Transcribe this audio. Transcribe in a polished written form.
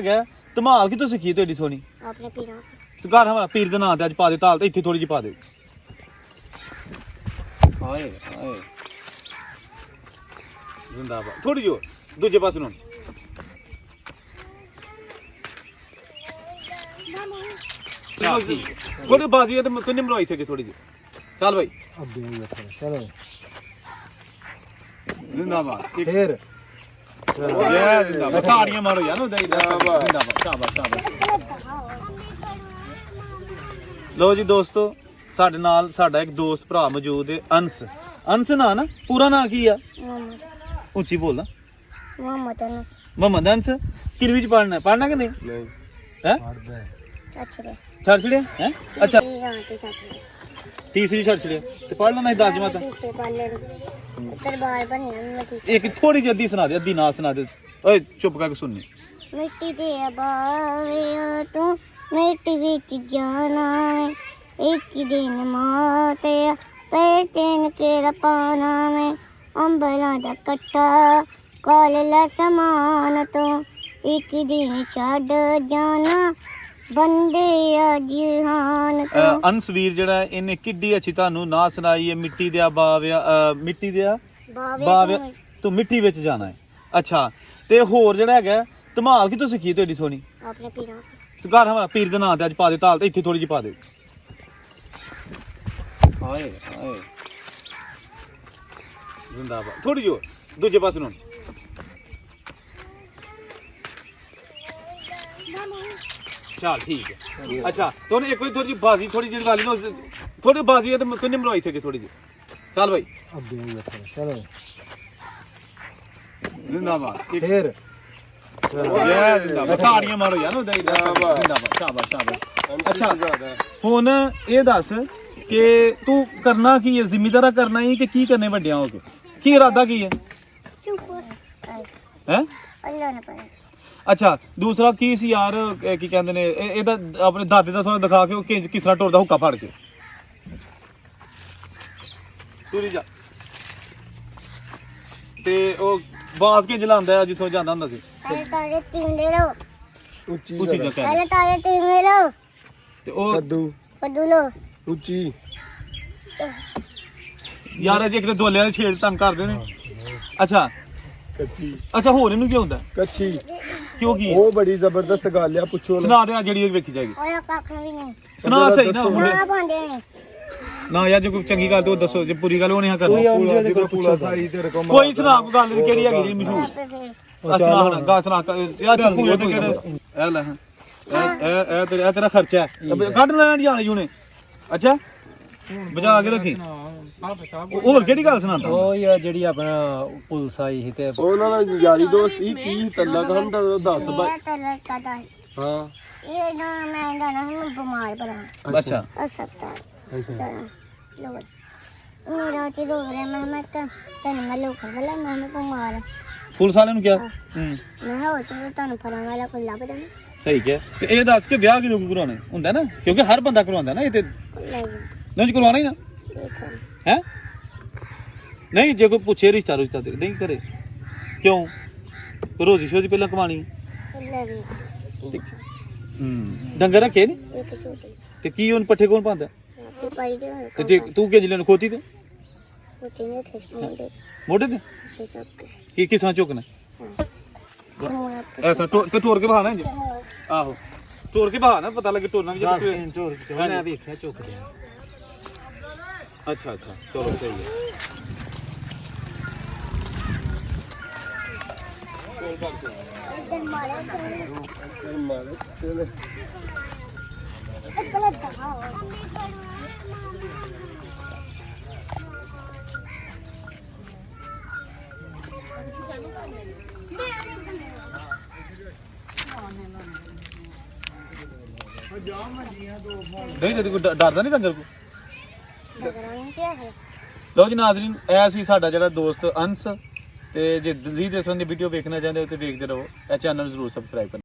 ਹੈਗਾ ਧਮਾਲ ਕਿਤੋਂ ਸਿੱਖੀ ਤੁਹਾਡੀ ਸੋਹਣੀ ਆਪਣੇ ਪੀਰਾਂ ਘਰ ਹਵਾ ਪੀਰ ਦੇ ਨਾਂ ਤੇ ਅੱਜ ਪਾ ਦੇ ਤਾਲ ਤੇ ਇੱਥੇ ਥੋੜੀ ਜਿਹੀ ਪਾ ਦੇ ਹਾਏ ਹਾਏ ਜ਼ਿੰਦਾਬਾਦ ਥੋੜੀ ਜਿਹੀ ਦੂਜੇ ਪਾਸੇ ਨੂੰ ਚੱਲ ਠੀਕ ਹੈ ਥੋੜੀ ਬਾਜ਼ੀ ਹੈ ਤੇ ਕਿੰਨੇ ਮਰਵਾਈ ਸਕੇ ਥੋੜੀ ਜਿਹੀ ਚੱਲ ਭਾਈ ਅੱਗੇ ਹੀ ਬੈਠਾ ਚਲੋ ਜ਼ਿੰਦਾਬਾਦ ਫੇਰ ਜੈ ਜ਼ਿੰਦਾਬਾਦ ਤਾੜੀਆਂ ਮਾਰੋ ਯਾਰ ਜ਼ਿੰਦਾਬਾਦ ਸ਼ਾਬਾਸ਼ ਸ਼ਾਬਾਸ਼ ਲੋ ਜੀ ਦੋਸਤੋ ਸਾਡੇ ਨਾਲ ਸਾਡਾ ਇੱਕ ਦੋਸਤ ਭਰਾ ਮੌਜੂਦ ਹੈ ਅੰਸ ਅੰਸ ਨਾ ਪੂਰਾ ਨਾਂ ਕੀ ਆ ਉੱਚੀ ਬੋਲਣਾ ਮੁਹੰਮਦ ਅੰਸ ਕਿਹੜੀ ਵਿੱਚ ਪੜਨਾ ਕਿ ਨਹੀਂ ਨਹੀਂ ਹੈ ਪੜਦਾ ਹੈ ਛੱਡ ਛੜਿਆ ਹੈ ਅੱਛਾ ਤੀਸਰੀ ਛੱਡ ਛੜਿਆ ਤੇ ਪੜ ਲੈਣਾ 10 ਜਮਾਤ ਦਰਬਾਰ ਬਣਿਆ ਇੱਕ ਥੋੜੀ ਜਿਹੀ ਅੱਧੀ ਸੁਣਾ ਦੇ ਅੱਧੀ ਨਾ ਸੁਣਾ ਦੇ ਓਏ ਚੁੱਪ ਕਰਕੇ ਸੁਣਨੀ ਮਿੱਟੀ ਦੇ ਬਾਵੇ ਤੂੰ ਮਿੱਟੀ ਵਿੱਚ ਜਾਣਾ ਇੱਕ ਦਿਨ ਮਾਤੇ ਪੈ ਤੈਨ ਕੇ ਰਪਾਣਾ ਮੈਂ ਅੰਬਰਾਂ ਦਾ ਕੱਟਾ ਕਾਲ ਲੈ ਸਮਾਨ ਤੂੰ ਇੱਕ ਦਿਨ ਛੱਡ ਜਾਣਾ ਬੰਦੇ ਆ ਜਹਾਨ ਤੋਂ ਅੰਸਵੀਰ ਜਿਹੜਾ ਇਹਨੇ ਕਿੱਡੀ ਅੱਛੀ ਤੁਹਾਨੂੰ ਨਾ ਸੁਣਾਈ ਹੈ ਮਿੱਟੀ ਦੇ ਬਾਵਿਆ ਮਿੱਟੀ ਦੇ ਬਾਵਿਆ ਤੂੰ ਮਿੱਟੀ ਵਿੱਚ ਜਾਣਾ ਹੈ ਅੱਛਾ ਤੇ ਹੋਰ ਜਿਹੜਾ ਹੈਗਾ ਧਮਾਲ ਕਿਤੋਂ ਸਿੱਖੀ ਤੁਹਾਡੀ ਸੋਹਣੀ ਆਪਣੇ ਪੀਰਾਂ ਘਰ ਹਵਾ ਪੀਰ ਦੇ ਨਾਂ ਤੇ ਅੱਜ ਪਾ ਦੇ ਤਾਲ ਤੇ ਇੱਥੇ ਥੋੜੀ ਜਿਹੀ ਪਾ ਦੇ ਹਾਏ ਹਾਏ ਜ਼ਿੰਦਾਬਾਦ ਥੋੜੀ ਜਿਹੀ ਦੂਜੇ ਪਾਸੇ ਨੂੰ ਚੱਲ ਠੀਕ ਹੈ ਅੱਛਾ ਤੁਹਾਨੂੰ ਇੱਕ ਵਾਰੀ ਥੋੜੀ ਜਿਹੀ ਬਾਜ਼ੀ ਥੋੜੀ ਜਿਹੀ ਗੱਲ ਨਾ ਥੋੜੀ ਬਾਜ਼ੀ ਹੈ ਤੇ ਕਿੰਨੇ ਮਰਵਾਈ ਸਕੇ ਥੋੜੀ ਜਿਹੀ ਚੱਲ ਭਾਈ ਅੱਗੇ ਹੀ ਬੈਠਾ ਚਲੋ ਜ਼ਿੰਦਾਬਾਦ ਫੇਰ ਜੈ ਜ਼ਿੰਦਾਬਾਦ ਤਾੜੀਆਂ ਮਾਰੋ ਯਾਰ ਜ਼ਿੰਦਾਬਾਦ ਸ਼ਾਬਾਸ਼ ਸ਼ਾਬਾਸ਼ ਅੱਛਾ ਹੁਣ ਇਹ ਦੱਸ ਕਿ ਤੂੰ ਕਰਨਾ ਕੀ ਹੈ ਜ਼ਿੰਮੇਦਾਰਾ ਕਰਨਾ ਹੈ ਕਿ ਕੀ ਕਰਨੇ ਵੱਡਿਆਂ ਹੋ ਕੇ ਕੀ ਇਰਾਦਾ ਕੀ ਹੈ ਚੁੱਪ ਹੈ ਅੱਲਾ ਨੇ ਪਾਇਆ ਅੱਛਾ ਦੂਸਰਾ ਕੀ ਸੀ ਯਾਰ ਕੀ ਕਹਿੰਦੇ ਨੇ ਇਹਦਾ ਆਪਣੇ ਦਾਦੇ ਦਾ ਥੋੜਾ ਦਿਖਾ ਕੇ ਉਹ ਕਿਸ ਤਰ੍ਹਾਂ ਟੁਰਦਾ ਹੁੱਕਾ ਫੜ ਕੇ ਤੁਰੀ ਜਾ ਤੇ ਉਹ ਬਾਸ ਕੇ ਜਲਾਉਂਦਾ ਜਿੱਥੋਂ ਜਾਂਦਾ ਹੁੰਦਾ ਸੀ ਪਹਿਲੇ ਤਾਰੇ ਤਿੰਦੇ ਲੋ ਉੱਚੀ ਉੱਚੀ ਜਾ ਕੇ ਪਹਿਲੇ ਤਾਰੇ ਤਿੰਦੇ ਲੋ ਤੇ ਉਹ ਕਦੂ ਲੋ ਉੱਚੀ ਯਾਰ ਅਜੇ ਕਿਤੇ ਦੋਲੇ ਵਾਲੇ ਛੇੜ ਤੰਗ ਕਰਦੇ ਨੇ ਅੱਛਾ ਕੱਚੀ ਅੱਛਾ ਹੋਰ ਇਹਨੂੰ ਕੀ ਹੁੰਦਾ ਕੱਚੀ ਕਿਉਂ ਕੀ ਉਹ ਬੜੀ ਜ਼ਬਰਦਸਤ ਗੱਲ ਆ ਪੁੱਛੋ ਨਾ ਸੁਣਾ ਦੇ ਆ ਜਿਹੜੀ ਵੇਖੀ ਜਾਏਗੀ ਓਏ ਕੱਖ ਵੀ ਨਹੀਂ ਸੁਣਾ ਸਹੀ ਨਾ ਹੁਣ ਨਾ ਪਾਉਂਦੇ ਨੇ ਨਾ ਯਾਰ ਜੇ ਕੋਈ ਚੰਗੀ ਗੱਲ ਤੇ ਉਹ ਦੱਸੋ ਜੇ ਪੂਰੀ ਗੱਲ ਉਹ ਨਹੀਂ ਕੋਈ ਕਰਨਾ ਆਉਂਦੀ ਹੈ ਕੋਈ ਪੁੱਛੋ ਸਾਈ ਤੇਰੇ ਕੋਲ ਕੋਈ ਸੁਣਾ ਕੋਈ ਗੱਲ ਕਿਹੜੀ ਹੈਗੀ ਜਿਹੜੀ ਮਸ਼ਹੂਰ ਆਪੇ ਫੇਰ ਸੁਣਾ ਹੁਣ ਗਾ ਸੁਣਾ ਯਾਰ ਚੱਪੂ ਇਹ ਤੇ ਕਿਹੜੇ ਇਹ ਲੈ ਇਹ ਤੇਰਾ ਖਰਚਾ ਹੈ ਕੱਢ ਲੈਣਾ ਜਾਣੇ ਜੂਨੇ ਅੱਛਾ ਬਚਾ ਕੇ ਰੱਖੀ ਹੋਰ ਕਿਹੜੀ ਗੱਲ ਸੁਣਾਉਂਦਾ ਉਹ ਯਾਰ ਜਿਹੜੀ ਆਪਣਾ ਪੁਲਿਸ ਆਈ ਸੀ ਤੇ ਉਹਨਾਂ ਨਾਲ ਯਾਰੀ ਦੋਸਤੀ ਕੀ ਤੱਲਾ ਕਹਨ ਦਾ ਦੱਸ ਬਾਈ ਇਹ ਤਲੇ ਕਦਾ ਹਾਂ ਇਹ ਨਾ ਮੈਂ ਜਾਣਾ ਮੈਂ ਬਿਮਾਰ ਪੜਾ ਅੱਛਾ ਹਸਪਤਾਲ ਲੋ ਮੇਰਾ ਤੇ ਰੋ ਰਿਹਾ ਮੈਂ ਤਾਂ ਤੈਨੂੰ ਮੈਂ ਲੋਕਾਂ ਵਾਲਾ ਮੈਂ ਬਿਮਾਰ ਹਾਂ ਪੁਲਿਸ ਵਾਲਿਆਂ ਨੂੰ ਕਿਹਾ ਮੈਂ ਹੋ ਤੇ ਤੁਹਾਨੂੰ ਫੜਨ ਵਾਲਾ ਕੋਈ ਲੱਭਦਾ ਨਹੀਂ ਸਹੀ ਕਿਹਾ ਤੇ ਇਹ ਦੱਸ ਕੇ ਵਿਆਹ ਕਿਦੋਂ ਕਰਾਉਣਾ ਹੁੰਦਾ ਨਾ ਕਿਉਂਕਿ ਹਰ ਬੰਦਾ ਕਰਵਾਉਂਦਾ ਨਾ ਇਹ ਤੇ ਲੈ ਨਹੀਂ ਕਰਵਾਉਣਾ ਹੀ ਨਾ ਦੇਖੋ ਹੈ ਨਹੀਂ ਜੇ ਕੋਈ ਪੁੱਛੇ ਰਿਸ਼ਤਾ ਤੇ ਨਹੀਂ ਕਰੇ ਕਿਉਂ ਰੋਜ਼ੀ ਸ਼ੋਜੀ ਪਹਿਲਾਂ ਕਮਾਣੀ ਲੈ ਵੀ ਡੰਗਰ ਰੱਖੇ ਨੇ ਇੱਕ ਛੋਟੀ ਤੇ ਕੀ ਉਹਨ ਪੱਠੇ ਕੌਣ ਪਾਉਂਦਾ ਤੇ ਪਾਈ ਦੇ ਤੇ ਜੇ ਤੂੰ ਕਿੰਜ ਲੈਣ ਖੋਤੀ ਤੇ ਛੋਟੀ ਨੇ ਖੇਡ ਮੋਢੇ ਤੇ ਸੇ ਤੱਕ ਕੀ ਕਿਸਾਂ ਚੁੱਕਣਾ ਹਾਂ ਐਸਾ ਤੇ ਟੋਰ ਕੇ ਬਹਾਨਾ ਇੰਜ ਆਹੋ ਟੋਰ ਕੇ ਬਹਾਨਾ ਪਤਾ ਲੱਗੇ ਟੋਰਨਾ ਵੀ ਜੇ ਚੋਰ ਮੈਂ ਵੇਖਿਆ ਚੁੱਕਦੇ ਅੱਛਾ ਅੱਛਾ ਚਲੋ ਸਹੀ ਹੈ ਇਧਰ ਮਾਰਾ ਮਾਰੇ ਚਲੇ ਪਹਿਲਾਂ ਦਹਾਓ ਨਹੀਂ ਤੇ ਕੋਈ ਡਰਦਾ ਨਹੀਂ ਡੰਗਰ ਕੋ ਡਗਰਾਂ ਕੀ ਹੈ ਲਓ ਜੀ ਨਾਜ਼ਰੀਨ ਇਹ ਸੀ ਸਾਡਾ ਜਿਹੜਾ ਦੋਸਤ ਅੰਸ ਤੇ ਜੇ ਦਿੱਲੀ ਦੇ ਸੰਬੰਧੀ ਵੀਡੀਓ ਵੇਖਣਾ ਚਾਹੁੰਦੇ ਹੋ ਤੇ ਵੇਖਦੇ ਰਹੋ ਇਹ ਚੈਨਲ ਨੂੰ ਜ਼ਰੂਰ ਸਬਸਕ੍ਰਾਈਬ ਕਰਨਾ